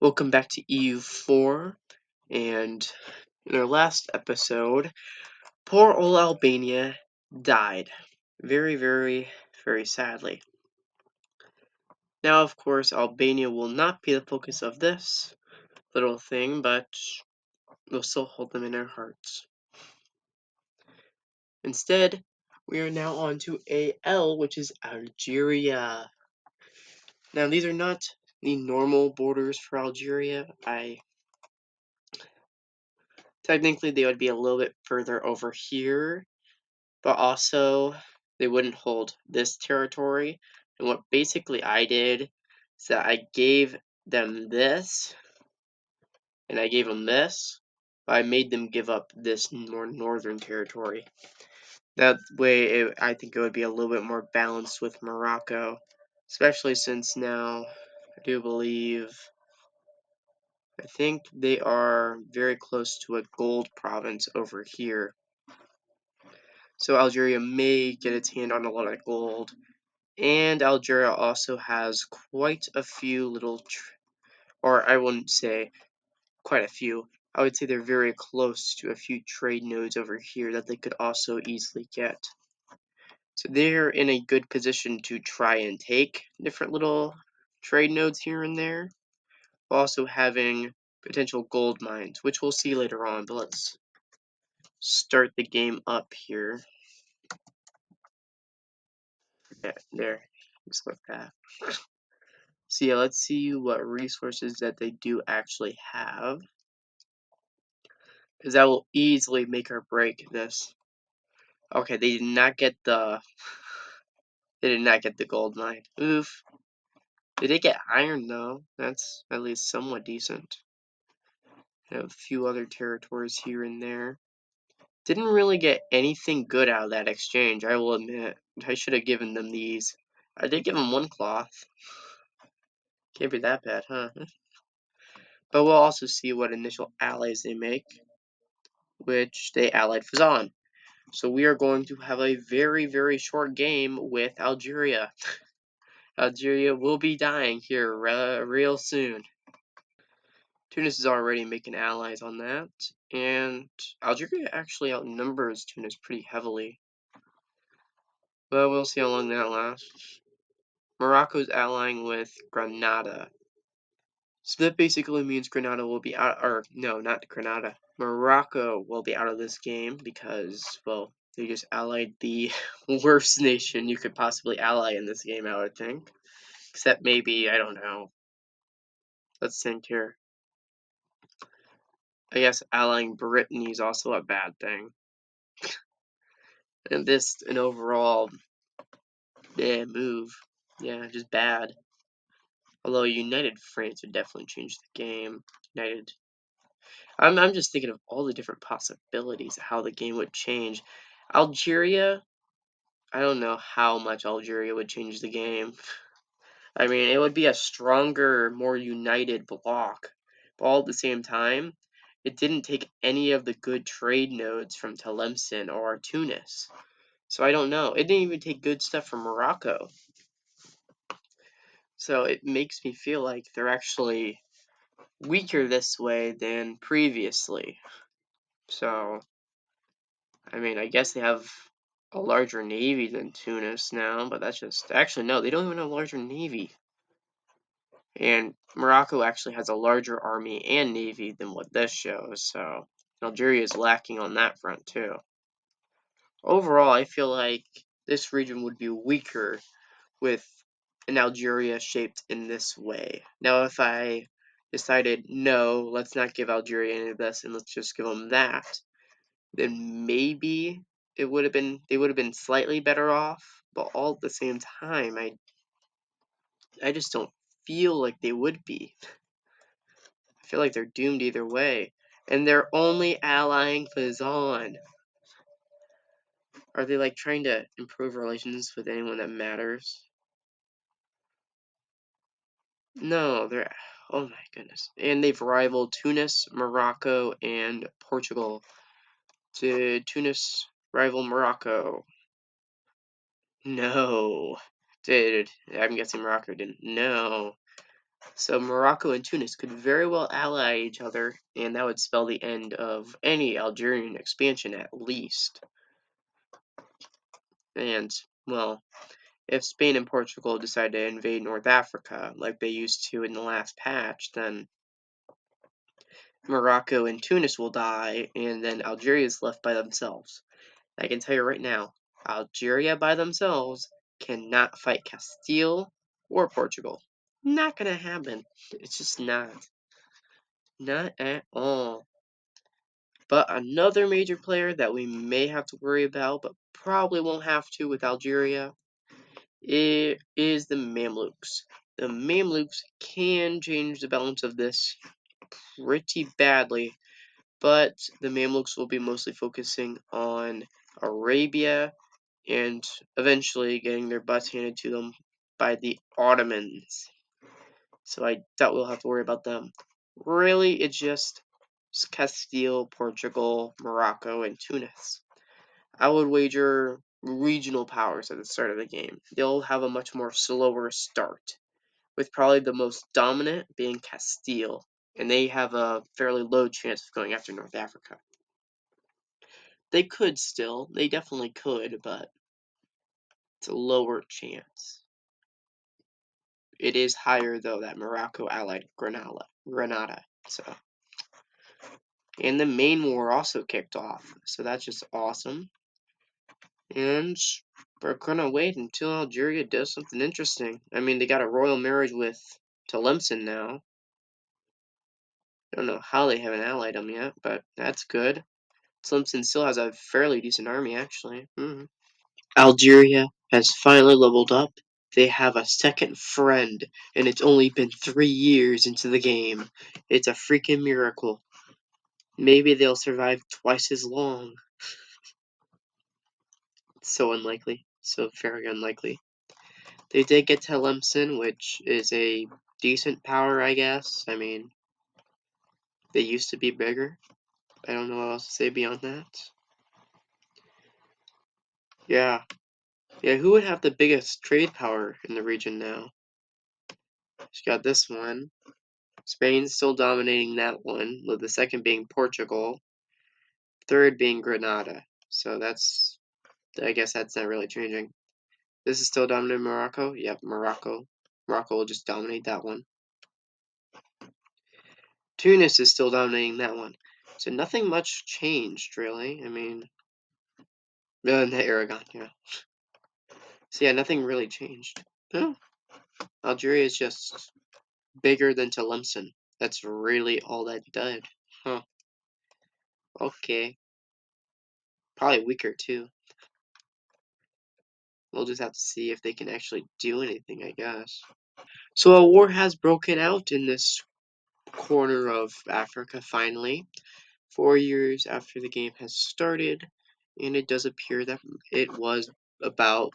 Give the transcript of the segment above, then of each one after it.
Welcome back to EU4, and in our last episode, poor old Albania died. Very, very, very sadly. Now, of course, Albania will not be the focus of this little thing, but we'll still hold them in our hearts. Instead, we are now on to AL, which is Algeria. Now, these are not the normal borders for Algeria. Technically, they would be a little bit further over here, but also they wouldn't hold this territory. And what basically I did is that I gave them this, and I gave them this, but I made them give up this more northern territory. That way, I think it would be a little bit more balanced with Morocco, especially since now I do believe. I think they are very close to a gold province over here. So Algeria may get its hand on a lot of gold. And Algeria also has quite a few little, or I wouldn't say quite a few. I would say they're very close to a few trade nodes over here that they could also easily get. So they're in a good position to try and take different little trade nodes here and there, while also having potential gold mines, which we'll see later on. But let's start the game up here. Yeah, there, just like that. So yeah, let's see what resources that they do actually have, because that will easily make or break this. Okay, they did not get the gold mine. Oof. They did get iron though. That's at least somewhat decent. Have a few other territories here and there. Didn't really get anything good out of that exchange, I will admit. I should have given them these. I did give them one cloth. Can't be that bad, huh? But we'll also see what initial allies they make, which they allied Fazan. So we are going to have a very, very short game with Algeria. Algeria will be dying here real soon. Tunis is already making allies on that, and Algeria actually outnumbers Tunis pretty heavily. But we'll see how long that lasts. Morocco's allying with Granada. So that basically means Granada will be out, or no, not Granada. Morocco will be out of this game because, well, they just allied the worst nation you could possibly ally in this game, I would think. Except maybe, I don't know. Let's think here. I guess allying Brittany is also a bad thing. And this, an overall, move. Yeah, just bad. Although United France would definitely change the game. United. I'm just thinking of all the different possibilities of how the game would change. Algeria, I don't know how much Algeria would change the game. I mean, it would be a stronger, more united bloc. But all at the same time, it didn't take any of the good trade nodes from Tlemcen or Tunis. So I don't know. It didn't even take good stuff from Morocco. So it makes me feel like they're actually weaker this way than previously. So, I mean, I guess they have a larger navy than Tunis now, but that's just... Actually, no, they don't even have a larger navy. And Morocco actually has a larger army and navy than what this shows, so Algeria is lacking on that front too. Overall, I feel like this region would be weaker with an Algeria shaped in this way. Now, if I decided, no, let's not give Algeria any of this and let's just give them that, then maybe they would have been slightly better off, but all at the same time, I just don't feel like they would be. I feel like they're doomed either way. And they're only allying Fazan. Are they like trying to improve relations with anyone that matters? No, they're... Oh my goodness. And they've rivaled Tunis, Morocco, and Portugal. Did Tunis rival Morocco? No. I'm guessing Morocco didn't. No. So Morocco and Tunis could very well ally each other, and that would spell the end of any Algerian expansion at least. And, well, if Spain and Portugal decide to invade North Africa like they used to in the last patch, then Morocco and Tunis will die, and then Algeria is left by themselves. I can tell you right now, Algeria by themselves cannot fight Castile or Portugal. Not gonna happen. It's just not. Not at all. But another major player that we may have to worry about, but probably won't have to with Algeria, it is the Mamluks. The Mamluks can change the balance of this pretty badly, but the Mamluks will be mostly focusing on Arabia and eventually getting their butts handed to them by the Ottomans. So I doubt we'll have to worry about them. Really, it's just Castile, Portugal, Morocco, and Tunis. I would wager regional powers at the start of the game. They'll have a much more slower start, with probably the most dominant being Castile, and they have a fairly low chance of going after North Africa. They could still, they definitely could, but it's a lower chance. It is higher though that Morocco allied Granada. So, and the main war also kicked off, so that's just awesome. And we're gonna wait until Algeria does something interesting. I mean, they got a royal marriage with Tlemcen now. I don't know how they haven't allied him yet, but that's good. Tlemcen still has a fairly decent army, actually. Algeria has finally leveled up. They have a second friend, and it's only been 3 years into the game. It's a freaking miracle. Maybe they'll survive twice as long. So unlikely. So very unlikely. They did get Tlemcen, which is a decent power, I guess. I mean, they used to be bigger. I don't know what else to say beyond that. Yeah. Yeah, who would have the biggest trade power in the region now? She got this one. Spain's still dominating that one, with the second being Portugal, third being Granada. So that's, I guess that's not really changing. This is still dominating Morocco? Yep, Morocco. Morocco will just dominate that one. Tunis is still dominating that one. So nothing much changed, really. I mean, the Aragon, yeah. So yeah, nothing really changed. No, Algeria is just bigger than Tlemcen. That's really all that did. Huh. Okay. Probably weaker too. We'll just have to see if they can actually do anything, I guess. So a war has broken out in this corner of Africa finally, 4 years after the game has started, and it does appear that it was about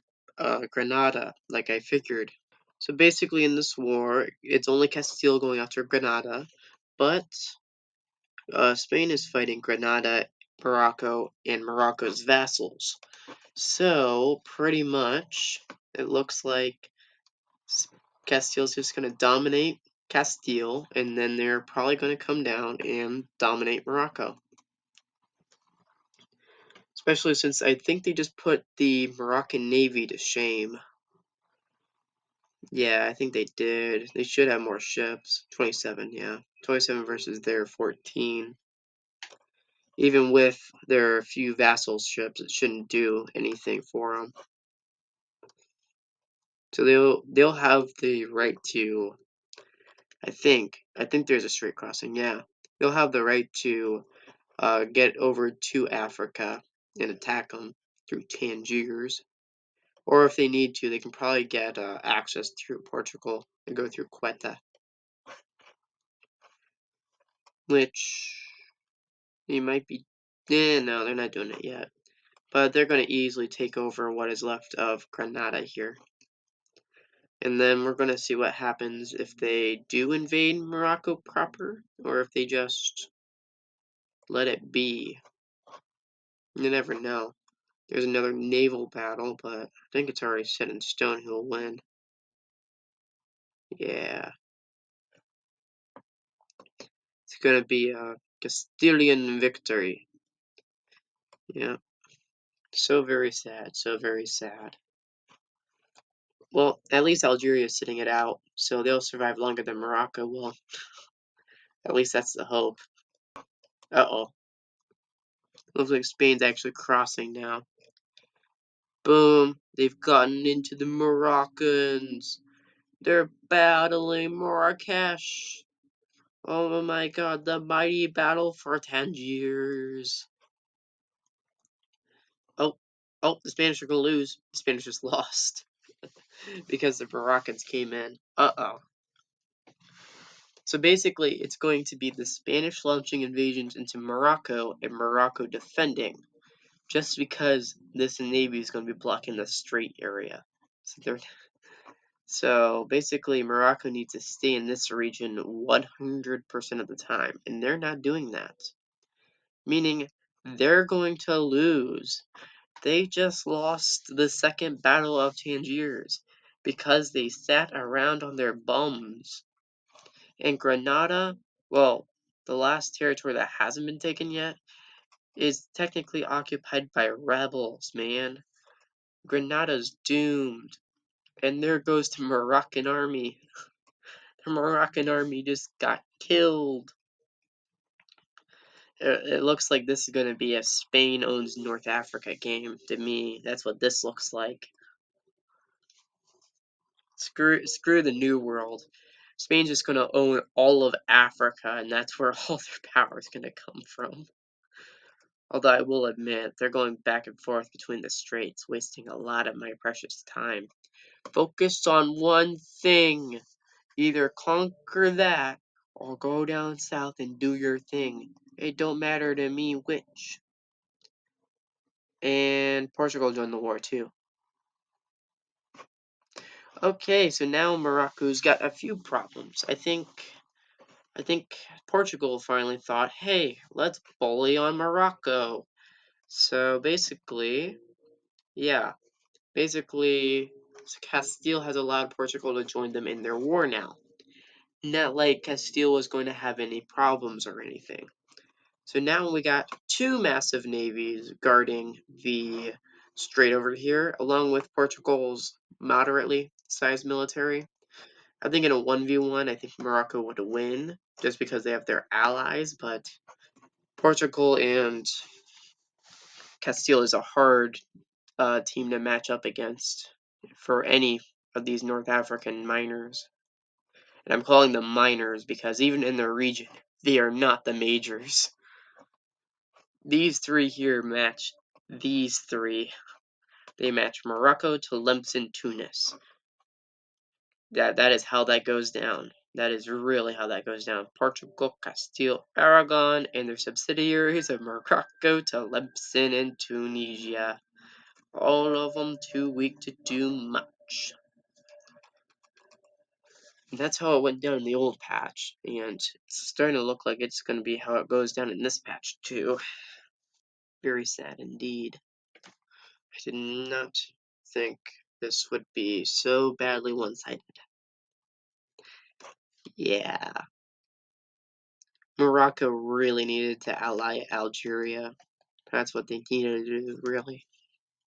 Granada, like I figured. So basically in this war, it's only Castile going after Granada, but Spain is fighting Granada, Morocco, and Morocco's vassals. So pretty much, it looks like Castile's just going to dominate Castile, and then they're probably going to come down and dominate Morocco. Especially since I think they just put the Moroccan Navy to shame. Yeah, I think they did. They should have more ships. 27, yeah. 27 versus their 14. Even with their few vassal ships, it shouldn't do anything for them. So they'll have the right to, I think there's a strait crossing, yeah. They'll have the right to get over to Africa and attack them through Tangiers. Or if they need to, they can probably get access through Portugal and go through Quetta. Which, they might be, no, they're not doing it yet. But they're going to easily take over what is left of Granada here. And then we're going to see what happens if they do invade Morocco proper, or if they just let it be. You never know. There's another naval battle, but I think it's already set in stone who will win. Yeah. It's gonna be a Castilian victory. Yeah. So very sad. So very sad. Well, at least Algeria is sitting it out, so they'll survive longer than Morocco will. At least that's the hope. Uh-oh. Looks like Spain's actually crossing now. Boom. They've gotten into the Moroccans. They're battling Marrakesh. Oh my god, the mighty battle for Tangiers. Oh, the Spanish are gonna lose. The Spanish just lost. Because the Moroccans came in. Uh-oh. So basically, it's going to be the Spanish launching invasions into Morocco and Morocco defending. Just because this navy is going to be blocking the strait area. So basically, Morocco needs to stay in this region 100% of the time, and they're not doing that. Meaning, they're going to lose. They just lost the second Battle of Tangiers because they sat around on their bums. And Granada, well, the last territory that hasn't been taken yet, is technically occupied by rebels, man. Granada's doomed. And there goes the Moroccan army. The Moroccan army just got killed. It looks like this is going to be a Spain owns North Africa game to me. That's what this looks like. Screw the New World. Spain's just going to own all of Africa, and that's where all their power is going to come from. Although I will admit, they're going back and forth between the straits, wasting a lot of my precious time. Focus on one thing. Either conquer that, or go down south and do your thing. It don't matter to me which. And Portugal joined the war too. Okay, so now Morocco's got a few problems. I think Portugal finally thought, hey, let's bully on Morocco. So basically, Castile has allowed Portugal to join them in their war now. Not like Castile was going to have any problems or anything. So now we got two massive navies guarding the strait over here, along with Portugal's moderately sized military. I think in a 1v1, I think Morocco would win, just because they have their allies, but Portugal and Castile is a hard team to match up against for any of these North African minors. And I'm calling them minors because even in their region, they are not the majors. These three here match these three. They match Morocco, Tlemcen, Tunis. That is how that goes down. That is really how that goes down. Portugal, Castile, Aragon, and their subsidiaries of Morocco, Tlemcen, and Tunisia. All of them too weak to do much. And that's how it went down in the old patch, and it's starting to look like it's going to be how it goes down in this patch too. Very sad indeed. I did not think this would be so badly one-sided. Yeah. Morocco really needed to ally Algeria. That's what they needed to do, really.